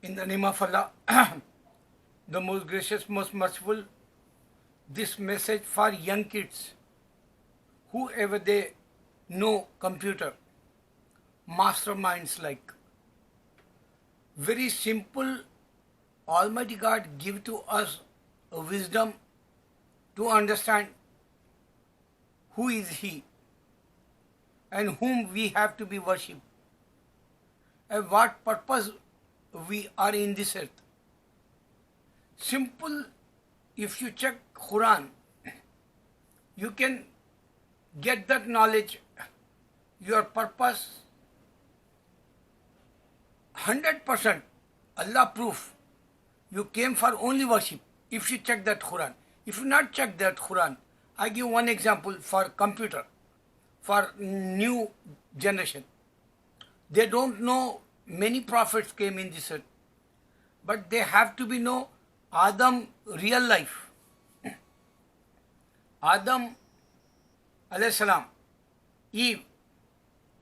In the name of Allah, the most gracious, most merciful, this message for young kids, whoever they know computer, masterminds like. Very simple, Almighty God give to us a wisdom to understand who is He and whom we have to be worshipped and what purpose we are in this earth. Simple, if you check Quran, you can get that knowledge, your purpose, 100% Allah proof. You came for only worship if you check that Quran. If you not check that Quran, I give one example for computer, for new generation. They don't know many prophets came in this earth, but they have to be know Adam real life. Adam alayhi salam, Eve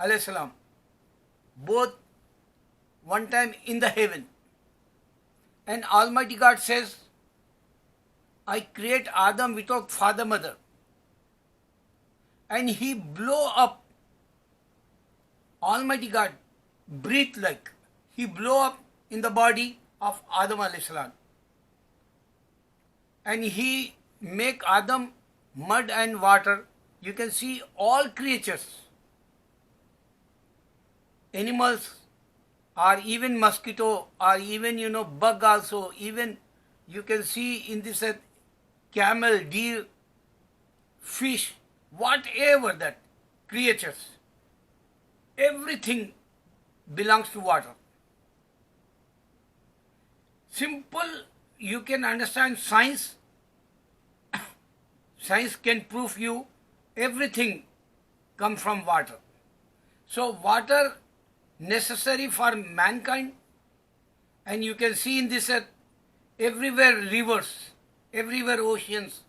alayhi salam, both one time in the heaven. And Almighty God says, I create Adam without father, mother. And he blow up, Almighty God breathe like, he blow up in the body of Adam alayhi salam. And he make Adam mud and water. You can see all creatures, animals, or even mosquito, or even bug also, even you can see in this camel, deer, fish, whatever that creatures, everything belongs to water. Simple, you can understand science. Science can prove you everything come from water. So water necessary for mankind, and you can see in this earth everywhere rivers, everywhere oceans,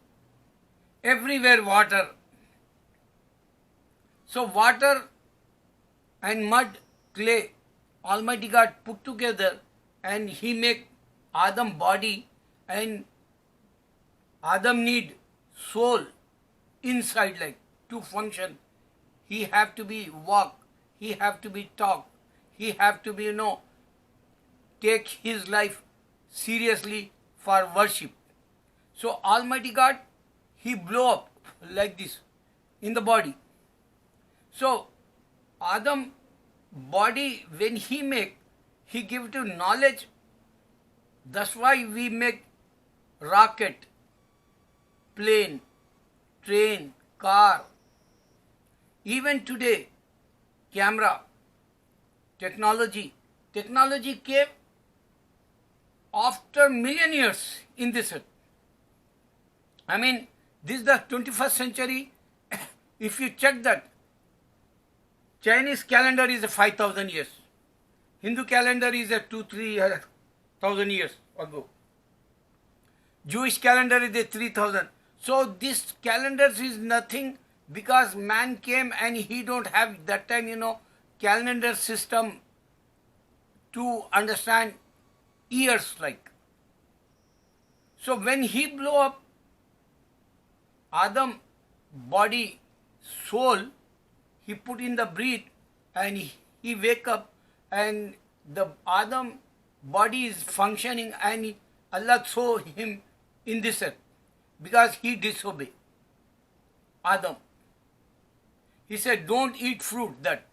everywhere water. So water and mud, clay, Almighty God put together, and He make Adam body, and Adam need soul inside like to function. He have to be walk, he have to be talk, he have to be take his life seriously for worship. So Almighty God, He blow up like this in the body. So Adam body when He make, He give to knowledge. That's why we make rocket, plane, train, car. Even today, camera, technology came after million years in this earth. I mean, this is the 21st century. If you check that, Chinese calendar is 5,000 years. Hindu calendar is 2,000-3,000 years ago. Jewish calendar is 3,000. So this calendars is nothing, because man came and he don't have that time, calendar system to understand years like. So when he blow up Adam body, soul, he put in the breath, and he wake up, and the Adam body is functioning, and Allah throw him in this earth because he disobeyed Adam. He said, don't eat fruit that.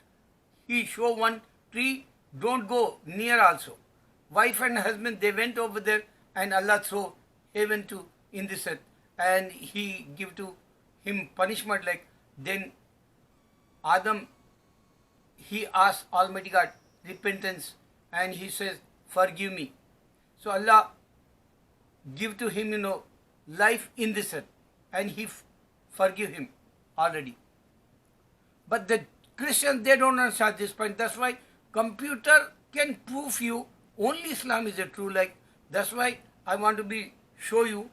He show one tree, don't go near also. Wife and husband, they went over there, and Allah throw heaven to in this earth, and He give to him punishment like. Then Adam, he asked Almighty God repentance, and he says, forgive me. So Allah give to him, life in this earth, and He forgive him already. But the Christians, they don't understand this point. That's why computer can prove you only Islam is a true like. That's why I want to show you.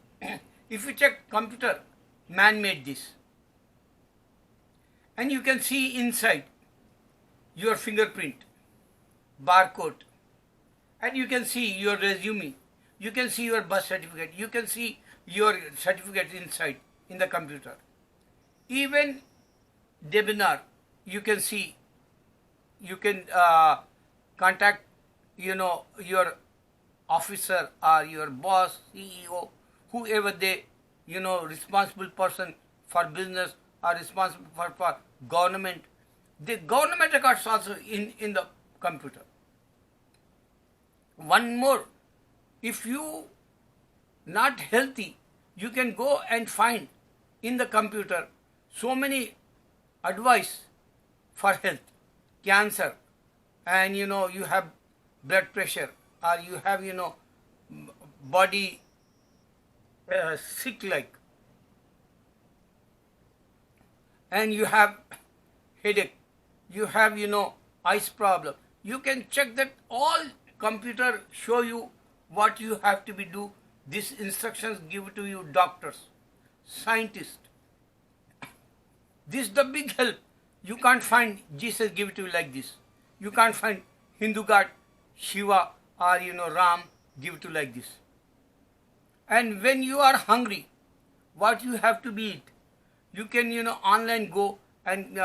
If you check computer, man made this. And you can see inside your fingerprint, barcode, and you can see your resume, you can see your birth certificate, you can see your certificate inside in the computer. Even webinar, you can see, you can contact, your officer or your boss, CEO, whoever they, responsible person for business or responsible for government. The government records also in the computer. One more, if you not healthy, you can go and find in the computer so many advice for health, cancer, and you have blood pressure, or you have body sick like, and you have headache, you have eyes problem. You can check that all computer show you what you have to be do. These instructions give to you doctors, scientists. This is the big help. You can't find Jesus give it to you like this. You can't find Hindu god Shiva or Ram give it to you like this. And when you are hungry, what you have to be eat? You can online go and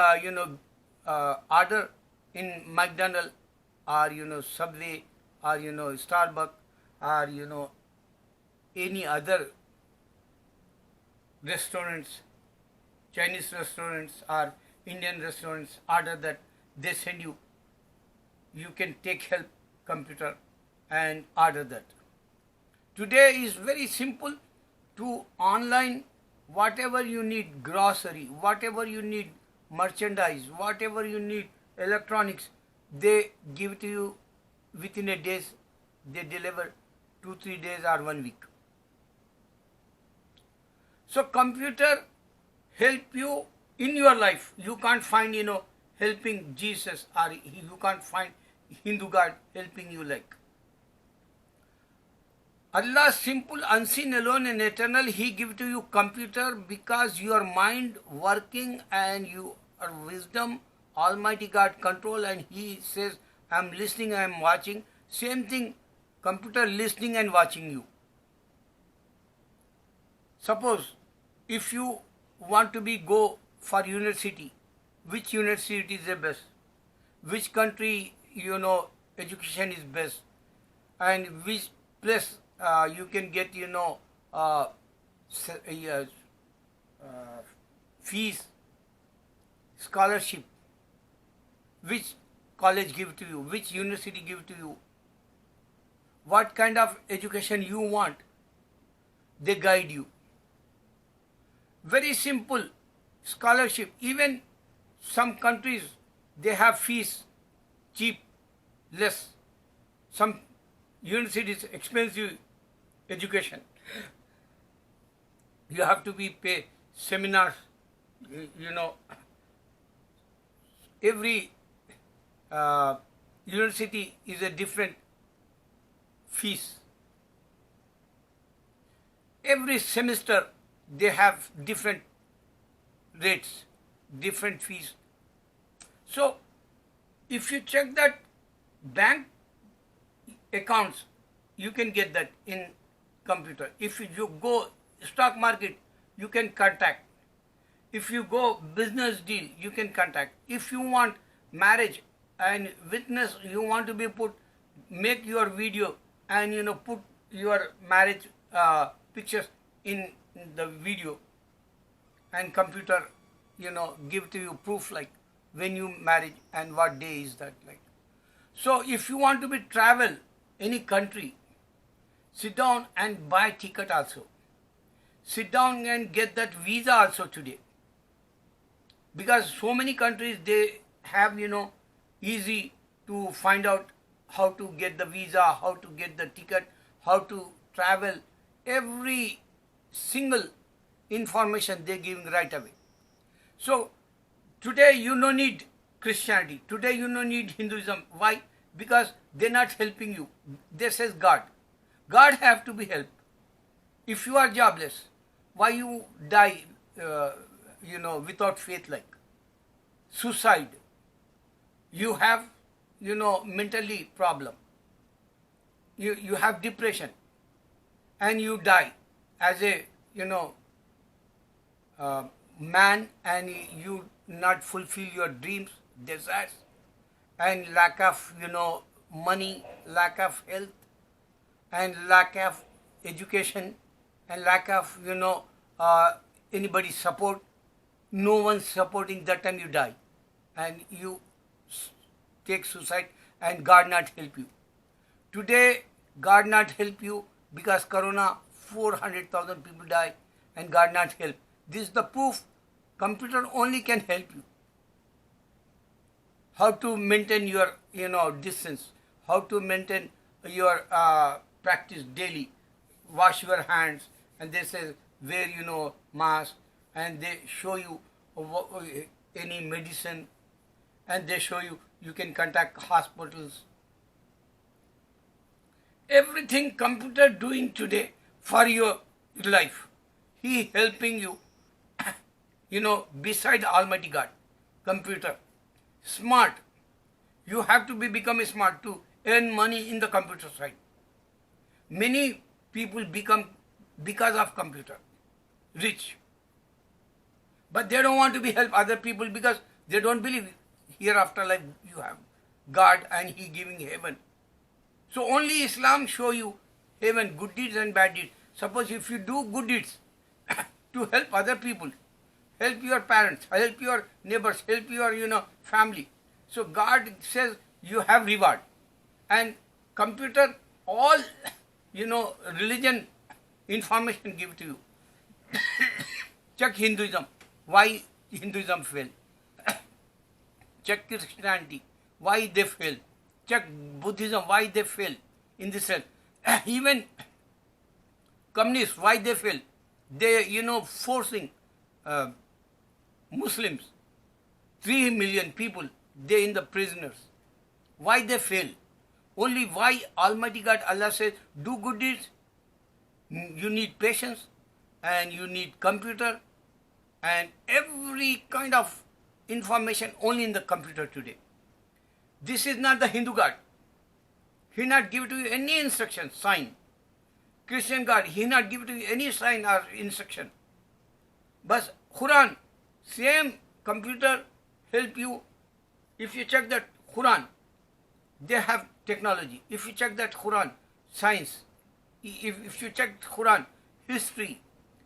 order in McDonald's or Subway or Starbucks or any other restaurants, Chinese restaurants or Indian restaurants. Order that, they send you. You can take help computer and order that. Today is very simple to online whatever you need, grocery, whatever you need, merchandise, whatever you need, electronics, they give to you within a day. They deliver 2-3 days or 1 week. So computer help you in your life. You can't find helping Jesus, or you can't find Hindu god helping you like. Allah simple, unseen, alone and eternal, He give to you computer because your mind working and your wisdom, Almighty God control, and He says, I am listening, I am watching. Same thing, computer listening and watching you. Suppose if you want to go for university, which university is the best? Which country education is best? And which place you can get fees, scholarship, which college give to you, which university give to you, what kind of education you want, they guide you. Very simple, scholarship. Even some countries, they have fees cheap, less. Some universities expensive education. You have to pay seminars. Every university is a different fees. Every semester they have different rates, different fees. So if you check that bank accounts, you can get that in computer. If you go stock market, you can contact. If you go business deal, you can contact. If you want marriage and witness, you want to make your video and put your marriage pictures in the video, and computer give to you proof like when you married and what day is that like. So if you want to travel any country, sit down and buy ticket also. Sit down and get that visa also today. Because so many countries, they have easy to find out how to get the visa, how to get the ticket, how to travel. Every single information they giving right away. So today you no need Christianity. Today you no need Hinduism. Why? Because they're not helping you. They says God. God have to be helped. If you are jobless, why you die without faith like? Suicide. You have mentally problem. you have depression and you die as a man, and you not fulfill your dreams, desires, and lack of money, lack of health, and lack of education, and lack of anybody's support. No one's supporting. That time you die, and you take suicide, and God not help you. Today God not help you because Corona 400,000 people die, and God not help. This is the proof. Computer only can help you. How to maintain your distance, how to maintain your practice daily, wash your hands, and they say wear mask, and they show you any medicine, and they show you you can contact hospitals. Everything computer doing today for your life. He helping you beside Almighty God. Computer smart. You have to become smart to earn money in the computer side. Many people become, because of computer, rich. But they don't want to be help other people because they don't believe hereafter life you have God and He giving heaven. So only Islam show you heaven, good deeds and bad deeds. Suppose if you do good deeds to help other people, help your parents, help your neighbors, help your family. So God says you have reward. And computer all religion information give to you. Check Hinduism, why Hinduism fail. Check Christianity, why they fail. Check Buddhism, why they fail in this sense. Even communists, why they fail. They forcing Muslims, 3 million people, they in the prisoners. Why they fail? Only why Almighty God Allah says, do good deeds. You need patience, and you need computer, and every kind of information only in the computer today. This is not the Hindu God. He not give to you any instruction, sign. Christian God, He not give to you any sign or instruction. But Quran, same computer help you. If you check that Quran, they have technology. If you check that Quran, science. If you check Quran, history.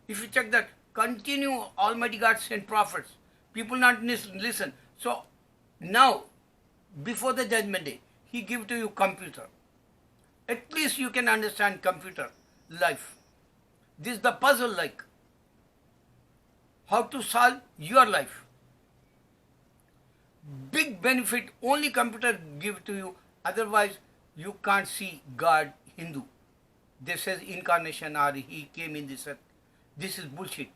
If you check that, continue Almighty God sent prophets. People not listen. So now, before the judgment day, He give to you computer. At least you can understand computer life. This is the puzzle, like how to solve your life. Big benefit only computer give to you. Otherwise, you can't see God. Hindu, they says incarnation or He came in this earth. This is bullshit.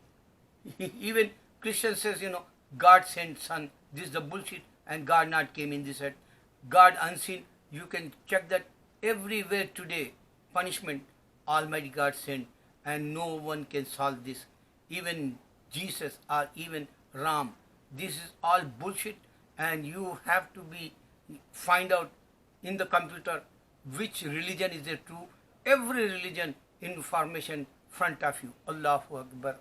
Even Christian says God sent Son. This is the bullshit, and God not came in this earth. God unseen. You can check that everywhere today. Punishment Almighty God sent, and no one can solve this. Even Jesus or even Ram. This is all bullshit, and you have to find out in the computer which religion is there true. Every religion information front of you. Allahu Akbar.